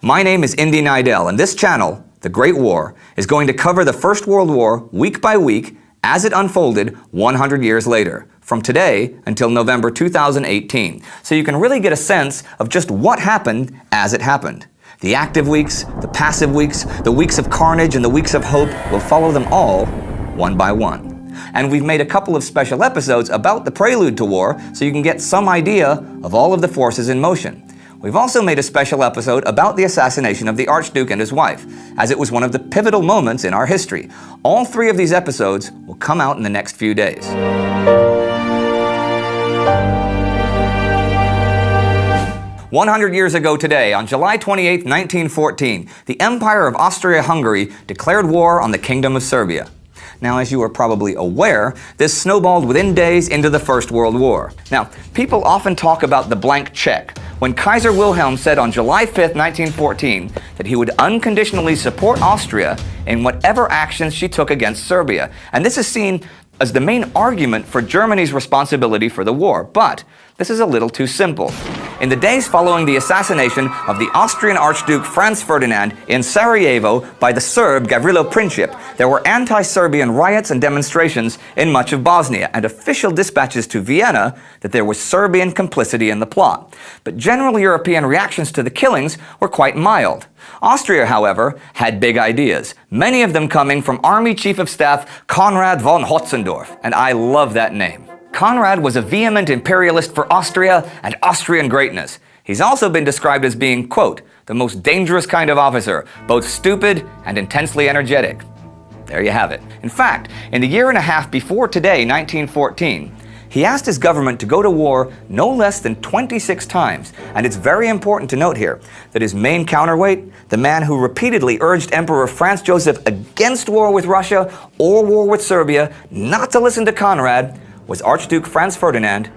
My name is Indy Nidell, and this channel, The Great War, is going to cover the First World War week by week as it unfolded 100 years later, from today until November 2018, so you can really get a sense of just what happened as it happened. The active weeks, the passive weeks, the weeks of carnage, and the weeks of hope, will follow them all one by one. And we've made a couple of special episodes about the prelude to war, so you can get some idea of all of the forces in motion. We've also made a special episode about the assassination of the Archduke and his wife, as it was one of the pivotal moments in our history. All three of these episodes will come out in the next few days. 100 years ago today, on July 28, 1914, the Empire of Austria-Hungary declared war on the Kingdom of Serbia. Now, as you are probably aware, this snowballed within days into the First World War. Now, people often talk about the blank check, when Kaiser Wilhelm said on July 5, 1914, that he would unconditionally support Austria in whatever actions she took against Serbia. And this is seen as the main argument for Germany's responsibility for the war. But this is a little too simple. In the days following the assassination of the Austrian Archduke Franz Ferdinand in Sarajevo by the Serb Gavrilo Princip, there were anti-Serbian riots and demonstrations in much of Bosnia, and official dispatches to Vienna that there was Serbian complicity in the plot. But general European reactions to the killings were quite mild. Austria, however, had big ideas, many of them coming from Army Chief of Staff Konrad von Hotzendorf, and I love that name. Konrad was a vehement imperialist for Austria and Austrian greatness. He's also been described as being, quote, the most dangerous kind of officer, both stupid and intensely energetic. There you have it. In fact, in the year and a half before today, 1914, he asked his government to go to war no less than 26 times. And it's very important to note here that his main counterweight, the man who repeatedly urged Emperor Franz Joseph against war with Russia or war with Serbia not to listen to Konrad, was Archduke Franz Ferdinand,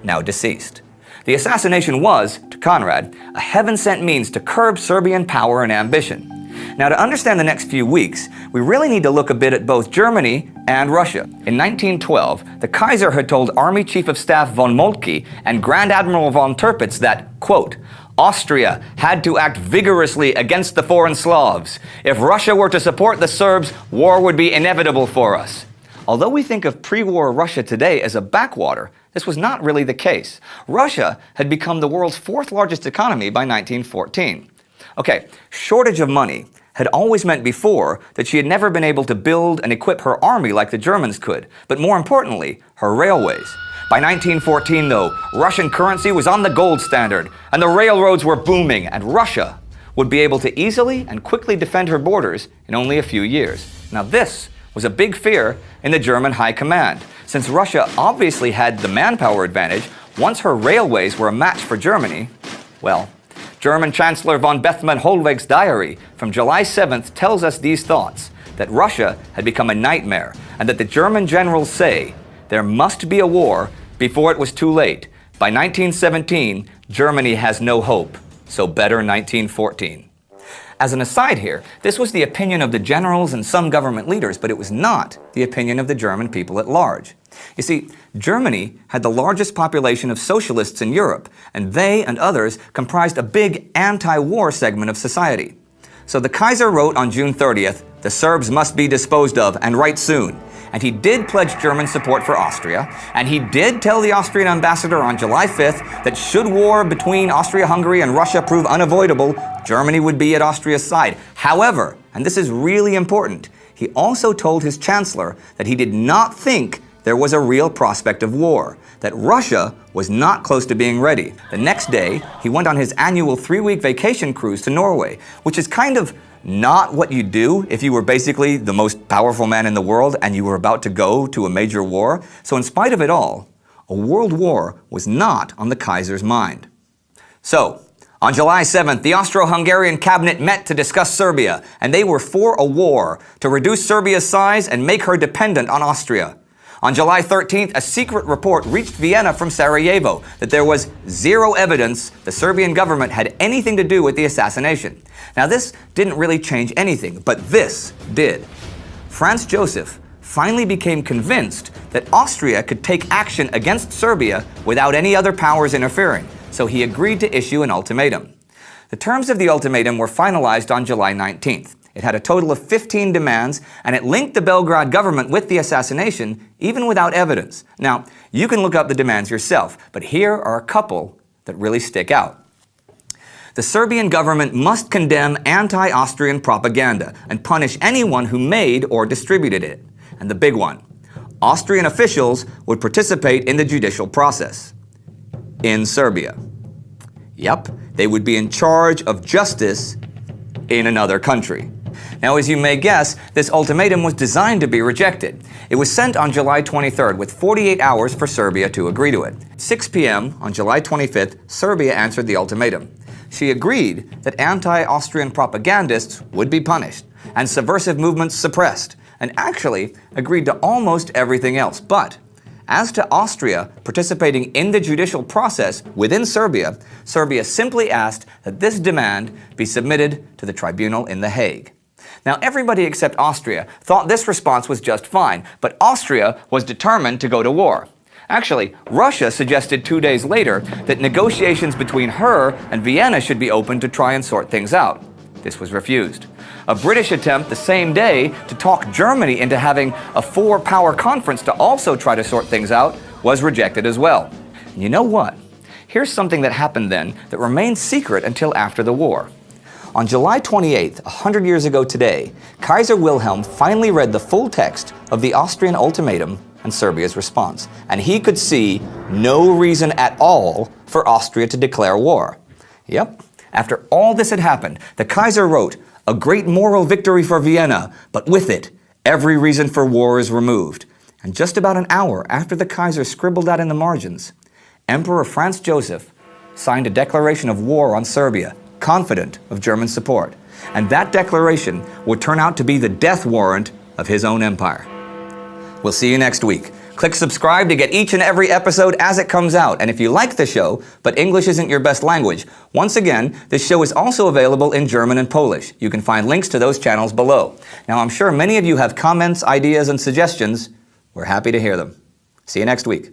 now deceased. The assassination was, to Konrad, a heaven-sent means to curb Serbian power and ambition. Now, to understand the next few weeks, we really need to look a bit at both Germany and Russia. In 1912, the Kaiser had told Army Chief of Staff von Moltke and Grand Admiral von Tirpitz that, quote, Austria had to act vigorously against the foreign Slavs. If Russia were to support the Serbs, war would be inevitable for us. Although we think of pre-war Russia today as a backwater, this was not really the case. Russia had become the world's fourth largest economy by 1914. Okay, shortage of money had always meant before that she had never been able to build and equip her army like the Germans could, but more importantly, her railways. By 1914, though, Russian currency was on the gold standard, and the railroads were booming, and Russia would be able to easily and quickly defend her borders in only a few years. Now this was a big fear in the German high command, since Russia obviously had the manpower advantage. Once her railways were a match for Germany, well, German Chancellor von Bethmann-Hollweg's diary from July 7th tells us these thoughts, that Russia had become a nightmare, and that the German generals say there must be a war before it was too late. By 1917, Germany has no hope, so better 1914. As an aside here, this was the opinion of the generals and some government leaders, but it was not the opinion of the German people at large. You see, Germany had the largest population of socialists in Europe, and they and others comprised a big anti-war segment of society. So the Kaiser wrote on June 30th, the Serbs must be disposed of, and right soon. And he did pledge German support for Austria, and he did tell the Austrian ambassador on July 5th that should war between Austria-Hungary and Russia prove unavoidable, Germany would be at Austria's side. However, and this is really important, he also told his chancellor that he did not think there was a real prospect of war, that Russia was not close to being ready. The next day, he went on his annual 3-week vacation cruise to Norway, which is kind of not what you do if you were basically the most powerful man in the world and you were about to go to a major war. So in spite of it all, a world war was not on the Kaiser's mind. So, on July 7th, the Austro-Hungarian cabinet met to discuss Serbia, and they were for a war to reduce Serbia's size and make her dependent on Austria. On July 13th, a secret report reached Vienna from Sarajevo that there was zero evidence the Serbian government had anything to do with the assassination. Now this didn't really change anything, but this did. Franz Joseph finally became convinced that Austria could take action against Serbia without any other powers interfering, so he agreed to issue an ultimatum. The terms of the ultimatum were finalized on July 19th. It had a total of 15 demands, and it linked the Belgrade government with the assassination, even without evidence. Now, you can look up the demands yourself, but here are a couple that really stick out. The Serbian government must condemn anti-Austrian propaganda and punish anyone who made or distributed it. And the big one, Austrian officials would participate in the judicial process in Serbia. Yep, they would be in charge of justice in another country. Now, as you may guess, this ultimatum was designed to be rejected. It was sent on July 23rd with 48 hours for Serbia to agree to it. 6 p.m. on July 25th, Serbia answered the ultimatum. She agreed that anti-Austrian propagandists would be punished and subversive movements suppressed, and actually agreed to almost everything else. But as to Austria participating in the judicial process within Serbia, Serbia simply asked that this demand be submitted to the tribunal in The Hague. Now, everybody except Austria thought this response was just fine, but Austria was determined to go to war. Actually, Russia suggested 2 days later that negotiations between her and Vienna should be opened to try and sort things out. This was refused. A British attempt the same day to talk Germany into having a four-power conference to also try to sort things out was rejected as well. And you know what? Here's something that happened then that remained secret until after the war. On July 28th, 100 years ago today, Kaiser Wilhelm finally read the full text of the Austrian ultimatum and Serbia's response, and he could see no reason at all for Austria to declare war. Yep, after all this had happened, the Kaiser wrote, "A great moral victory for Vienna, but with it, every reason for war is removed." And just about an hour after the Kaiser scribbled that in the margins, Emperor Franz Joseph signed a declaration of war on Serbia, confident of German support. And that declaration would turn out to be the death warrant of his own empire. We'll see you next week. Click subscribe to get each and every episode as it comes out. And if you like the show, but English isn't your best language, once again, this show is also available in German and Polish. You can find links to those channels below. Now, I'm sure many of you have comments, ideas, and suggestions. We're happy to hear them. See you next week.